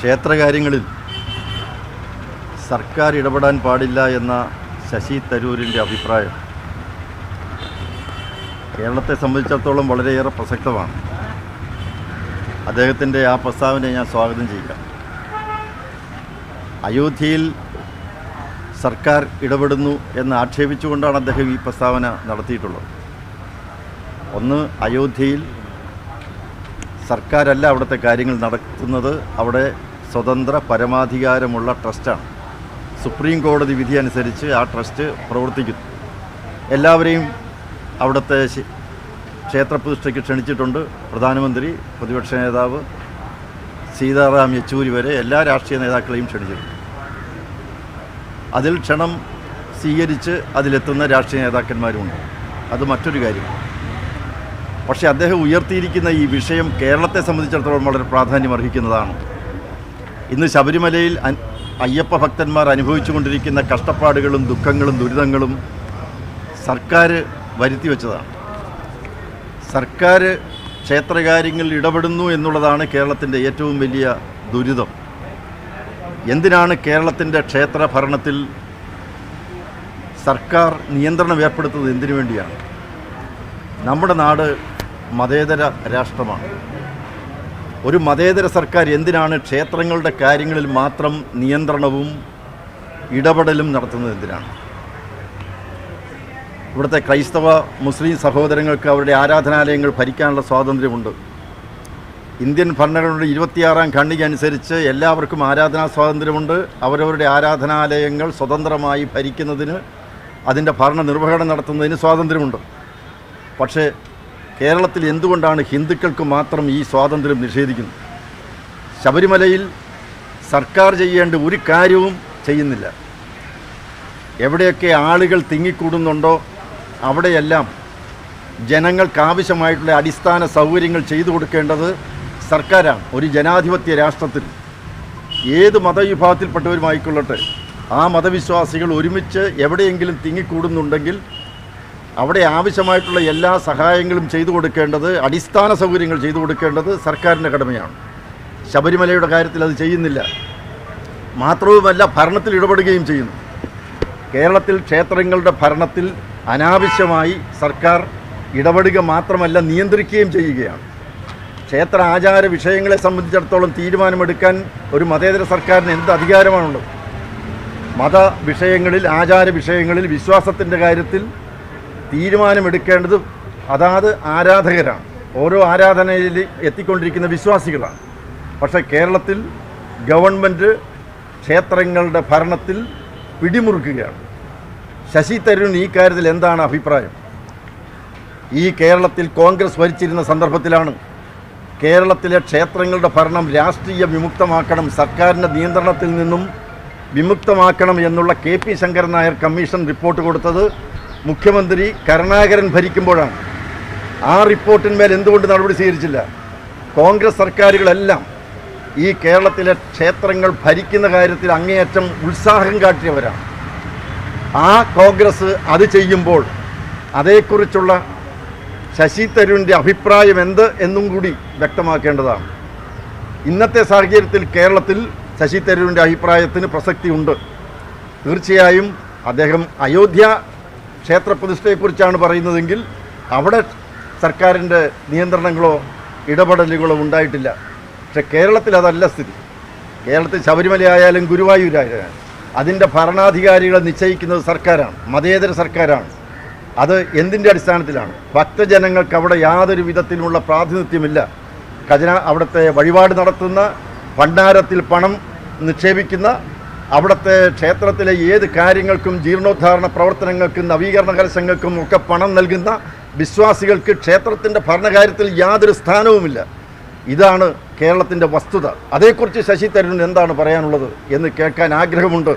ക്ഷേത്രകാര്യങ്ങളിൽ സർക്കാർ ഇടപെടാൻ പാടില്ല എന്ന ശശി തരൂരിൻ്റെ അഭിപ്രായം കേരളത്തെ സംബന്ധിച്ചിടത്തോളം വളരെയേറെ പ്രസക്തമാണ്. അദ്ദേഹത്തിൻ്റെ ആ പ്രസ്താവനയെ ഞാൻ സ്വാഗതം ചെയ്യുക. അയോധ്യയിൽ സർക്കാർ ഇടപെടുന്നു എന്ന് ആക്ഷേപിച്ചുകൊണ്ടാണ് അദ്ദേഹം ഈ പ്രസ്താവന നടത്തിയിട്ടുള്ളത്. ഒന്ന്, അയോധ്യയിൽ സർക്കാരല്ല അവിടുത്തെ കാര്യങ്ങൾ നടത്തുന്നത്, അവിടെ സ്വതന്ത്ര പരമാധികാരമുള്ള ട്രസ്റ്റാണ്. സുപ്രീം കോടതി വിധി അനുസരിച്ച് ആ ട്രസ്റ്റ് പ്രവർത്തിക്കുന്നു. എല്ലാവരെയും അവിടുത്തെ ക്ഷേത്രപ്രതിഷ്ഠയ്ക്ക് ക്ഷണിച്ചിട്ടുണ്ട്. പ്രധാനമന്ത്രി, പ്രതിപക്ഷ നേതാവ്, സീതാറാം യെച്ചൂരി വരെ എല്ലാ രാഷ്ട്രീയ നേതാക്കളെയും ക്ഷണിച്ചിട്ടുണ്ട്. അതിൽ ക്ഷണം സ്വീകരിച്ച് അതിലെത്തുന്ന രാഷ്ട്രീയ നേതാക്കന്മാരുമുണ്ട്. അത് മറ്റൊരു കാര്യമാണ്. പക്ഷേ അദ്ദേഹം ഉയർത്തിയിരിക്കുന്ന ഈ വിഷയം കേരളത്തെ സംബന്ധിച്ചിടത്തോളം വളരെ പ്രാധാന്യം അർഹിക്കുന്നതാണ്. ഇന്ന് ശബരിമലയിൽ അയ്യപ്പ ഭക്തന്മാർ അനുഭവിച്ചുകൊണ്ടിരിക്കുന്ന കഷ്ടപ്പാടുകളും ദുഃഖങ്ങളും ദുരിതങ്ങളും സർക്കാർ വരുത്തി വച്ചതാണ്. സർക്കാർ ക്ഷേത്രകാര്യങ്ങളിൽ ഇടപെടുന്നു എന്നുള്ളതാണ് കേരളത്തിൻ്റെ ഏറ്റവും വലിയ ദുരിതം. എന്തിനാണ് കേരളത്തിൻ്റെ ക്ഷേത്ര ഭരണത്തിൽ സർക്കാർ നിയന്ത്രണം ഏർപ്പെടുത്തുന്നത്? എന്തിനു വേണ്ടിയാണ്? നമ്മുടെ നാട് മതേതര രാഷ്ട്രമാണ്. ഒരു മതേതര സർക്കാർ എന്തിനാണ് ക്ഷേത്രങ്ങളുടെ കാര്യങ്ങളിൽ മാത്രം നിയന്ത്രണവും ഇടപെടലും നടത്തുന്നത്? എന്തിനാണ്? ഇവിടുത്തെ ക്രൈസ്തവ മുസ്ലിം സഹോദരങ്ങൾക്ക് അവരുടെ ആരാധനാലയങ്ങൾ ഭരിക്കാനുള്ള സ്വാതന്ത്ര്യമുണ്ട്. ഇന്ത്യൻ ഭരണഘടനയുടെ 26-ാം ഖണ്ഡിക അനുസരിച്ച് എല്ലാവർക്കും ആരാധനാ സ്വാതന്ത്ര്യമുണ്ട്. അവരവരുടെ ആരാധനാലയങ്ങൾ സ്വതന്ത്രമായി ഭരിക്കുന്നതിന്, അതിൻ്റെ ഭരണ നിർവഹണം നടത്തുന്നതിന് സ്വാതന്ത്ര്യമുണ്ട്. പക്ഷേ കേരളത്തിൽ എന്തുകൊണ്ടാണ് ഹിന്ദുക്കൾക്ക് മാത്രം ഈ സ്വാതന്ത്ര്യം നിഷേധിക്കുന്നത്? ശബരിമലയിൽ സർക്കാർ ചെയ്യേണ്ട ഒരു കാര്യവും ചെയ്യുന്നില്ല. എവിടെയൊക്കെ ആളുകൾ തിങ്ങിക്കൂടുന്നുണ്ടോ അവിടെയെല്ലാം ജനങ്ങൾക്കാവശ്യമായിട്ടുള്ള അടിസ്ഥാന സൗകര്യങ്ങൾ ചെയ്തു കൊടുക്കേണ്ടത് സർക്കാരാണ്. ഒരു ജനാധിപത്യ രാഷ്ട്രത്തിൽ ഏത് മതവിഭാഗത്തിൽപ്പെട്ടവരുമായിക്കൊള്ളട്ടെ, ആ മതവിശ്വാസികൾ ഒരുമിച്ച് എവിടെയെങ്കിലും തിങ്ങിക്കൂടുന്നുണ്ടെങ്കിൽ അവിടെ ആവശ്യമായിട്ടുള്ള എല്ലാ സഹായങ്ങളും ചെയ്തു കൊടുക്കേണ്ടത്, അടിസ്ഥാന സൗകര്യങ്ങൾ ചെയ്തു കൊടുക്കേണ്ടത് സർക്കാരിൻ്റെ കടമയാണ്. ശബരിമലയുടെ കാര്യത്തിൽ അത് ചെയ്യുന്നില്ല. മാത്രവുമല്ല, ഭരണത്തിൽ ഇടപെടുകയും ചെയ്യുന്നു. കേരളത്തിൽ ക്ഷേത്രങ്ങളുടെ ഭരണത്തിൽ അനാവശ്യമായി സർക്കാർ ഇടപെടുക മാത്രമല്ല, നിയന്ത്രിക്കുകയും ചെയ്യുകയാണ്. ക്ഷേത്ര ആചാര വിഷയങ്ങളെ സംബന്ധിച്ചിടത്തോളം തീരുമാനമെടുക്കാൻ ഒരു മതേതര സർക്കാരിന് എന്ത് അധികാരമാണുള്ളത്? മത വിഷയങ്ങളിൽ, ആചാര വിഷയങ്ങളിൽ, വിശ്വാസത്തിൻ്റെ കാര്യത്തിൽ തീരുമാനമെടുക്കേണ്ടത് അതാത് ആരാധകരാണ്. ഓരോ ആരാധനയിൽ എത്തിക്കൊണ്ടിരിക്കുന്ന വിശ്വാസികളാണ്. പക്ഷേ കേരളത്തിൽ ഗവൺമെൻറ് ക്ഷേത്രങ്ങളുടെ ഭരണത്തിൽ പിടിമുറുക്കുകയാണ്. ശശി തരൂരിന് ഈ കാര്യത്തിൽ എന്താണ് അഭിപ്രായം? ഈ കേരളത്തിൽ കോൺഗ്രസ് ഭരിച്ചിരുന്ന സന്ദർഭത്തിലാണ് കേരളത്തിലെ ക്ഷേത്രങ്ങളുടെ ഭരണം രാഷ്ട്രീയ വിമുക്തമാക്കണം, സർക്കാരിൻ്റെ നിയന്ത്രണത്തിൽ നിന്നും വിമുക്തമാക്കണം എന്നുള്ള KP Sankaran Nair commission report കൊടുത്തത് മുഖ്യമന്ത്രി കരുണാകരൻ ഭരിക്കുമ്പോഴാണ്. ആ റിപ്പോർട്ടിന്മേൽ എന്തുകൊണ്ട് നടപടി സ്വീകരിച്ചില്ല? കോൺഗ്രസ് സർക്കാരുകളെല്ലാം ഈ കേരളത്തിലെ ക്ഷേത്രങ്ങൾ ഭരിക്കുന്ന കാര്യത്തിൽ അങ്ങേയറ്റം ഉത്സാഹം കാട്ടിയവരാണ്. ആ കോൺഗ്രസ് അത് ചെയ്യുമ്പോൾ അതേക്കുറിച്ചുള്ള ശശി തരൂരിൻ്റെ അഭിപ്രായം എന്ത് എന്നും കൂടി വ്യക്തമാക്കേണ്ടതാണ്. ഇന്നത്തെ സാഹചര്യത്തിൽ കേരളത്തിൽ ശശി തരൂരിൻ്റെ അഭിപ്രായത്തിന് പ്രസക്തിയുണ്ട്. തീർച്ചയായും അദ്ദേഹം അയോധ്യ ക്ഷേത്രപ്രതിഷ്ഠയെക്കുറിച്ചാണ് പറയുന്നതെങ്കിൽ അവിടെ സർക്കാരിൻ്റെ നിയന്ത്രണങ്ങളോ ഇടപെടലുകളോ ഉണ്ടായിട്ടില്ല. പക്ഷേ കേരളത്തിൽ അതല്ല സ്ഥിതി. കേരളത്തിൽ ശബരിമലയായാലും ഗുരുവായൂരായാലും അതിൻ്റെ ഭരണാധികാരികളെ നിശ്ചയിക്കുന്നത് സർക്കാരാണ്, മതേതര സർക്കാരാണ്. അത് എന്തിൻ്റെ അടിസ്ഥാനത്തിലാണ്? ഭക്തജനങ്ങൾക്ക് അവിടെ യാതൊരു വിധത്തിലുള്ള പ്രാതിനിധ്യമില്ല. അവിടുത്തെ വഴിപാട് നടത്തുന്ന, ഭണ്ഡാരത്തിൽ പണം നിക്ഷേപിക്കുന്ന, അവിടുത്തെ ക്ഷേത്രത്തിലെ ഏത് കാര്യങ്ങൾക്കും, ജീർണോദ്ധാരണ പ്രവർത്തനങ്ങൾക്കും, നവീകരണ കലശങ്ങൾക്കും ഒക്കെ പണം നൽകുന്ന വിശ്വാസികൾക്ക് ക്ഷേത്രത്തിൻ്റെ ഭരണകാര്യത്തിൽ യാതൊരു സ്ഥാനവുമില്ല. ഇതാണ് കേരളത്തിൻ്റെ വസ്തുത. അതേക്കുറിച്ച് ശശി തരൂരിന് എന്താണ് പറയാനുള്ളത് എന്ന് കേൾക്കാൻ ആഗ്രഹമുണ്ട്.